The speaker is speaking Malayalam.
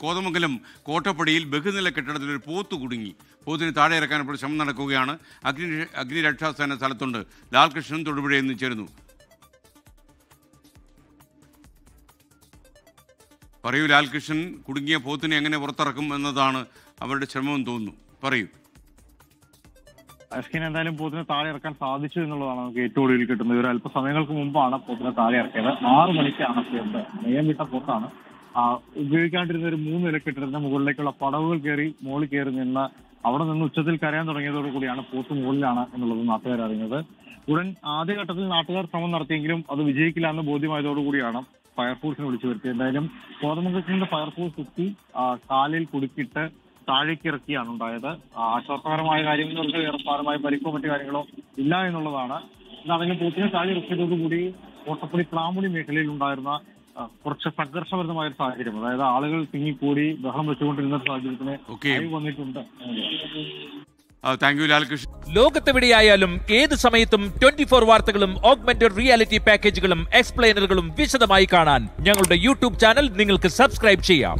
കോതമംഗലം കോട്ടപ്പടിയിൽ ബഹുനില കെട്ടിടത്തിൽ ഒരു പോത്ത് കുടുങ്ങി. പോത്തിനെ താഴെ ഇറക്കാൻ ഇപ്പോൾ ശ്രമം നടക്കുകയാണ്. അഗ്നിരക്ഷാസേന സ്ഥലത്തുണ്ട്. ലാൽകൃഷ്ണൻ തൊടുപുഴയിൽ നിന്ന് ചേരുന്നു. പറയൂ ലാൽകൃഷ്ണൻ, കുടുങ്ങിയ പോത്തിനെ എങ്ങനെ പുറത്തിറക്കും എന്നതാണ് അവരുടെ ശ്രമമെന്ന് തോന്നുന്നു. പറയൂ. അഷ്കിൻ, എന്തായാലും പോത്തിനെ താഴെ ഇറക്കാൻ സാധിച്ചു എന്നുള്ളതാണ് നമുക്ക് ഏറ്റവും ഒടുവിൽ കിട്ടുന്നത്. ഒരു അല്പസമയങ്ങൾക്ക് മുമ്പാണ് പോത്തിനെ താഴെ ഇറക്കിയത്. 6 മണിക്കാണ് നെയ്യം വിട്ട പോത്താണ്. ഉപയോഗിക്കാണ്ടിരുന്ന ഒരു 3 നില കെട്ടിടത്തിന്റെ മുകളിലേക്കുള്ള പടവുകൾ കയറി മുകളിൽ കയറി നിന്ന് അവിടെ നിന്ന് ഉച്ചത്തിൽ കരയാൻ തുടങ്ങിയതോടുകൂടിയാണ് പോത്ത് മുകളിലാണ് എന്നുള്ളത് നാട്ടുകാർ അറിഞ്ഞത്. ഉടൻ ആദ്യഘട്ടത്തിൽ നാട്ടുകാർ ശ്രമം നടത്തിയെങ്കിലും അത് വിജയിക്കില്ല എന്ന് ബോധ്യമായതോടുകൂടിയാണ് ഫയർഫോഴ്സിനെ വിളിച്ചു വരുത്തിയത്. എന്തായാലും കോതമംഗലത്തിന്റെ ഫയർഫോഴ്സ് എത്തി കാലിൽ കുടുക്കിയിട്ട് താഴേക്ക് ഇറക്കിയാണ് ഉണ്ടായത്. ആശ്വാസകരമായ കാര്യമെന്ന് പറഞ്ഞാൽ ഏറെപ്പാരമായ പരിക്കോ മറ്റു കാര്യങ്ങളോ ഇല്ല എന്നുള്ളതാണ്. എന്നാണെങ്കിലും പോത്തിനെ താഴെ ഇറക്കിയതോടുകൂടി കോട്ടപ്പടി പ്ലാമുടി മേഖലയിൽ ഉണ്ടായിരുന്ന കുറച്ച് സംഘർഷപരമായ ഒരു സാഹചര്യം, അതായത് ആളുകൾ തിങ്ങിക്കൂടി ബഹളം വെച്ചുകൊണ്ടിരുന്ന സാഹചര്യത്തിന് വന്നിട്ടുണ്ട്. ലോകത്തെവിടെയായാലും ഏത് സമയത്തും 24 വാർത്തകളും ഓഗ്മെന്റഡ് റിയാലിറ്റി പാക്കേജുകളും എക്സ്പ്ലെയിനറുകളും വിശദമായി കാണാൻ ഞങ്ങളുടെ യൂട്യൂബ് ചാനൽ നിങ്ങൾക്ക് സബ്സ്ക്രൈബ് ചെയ്യാം.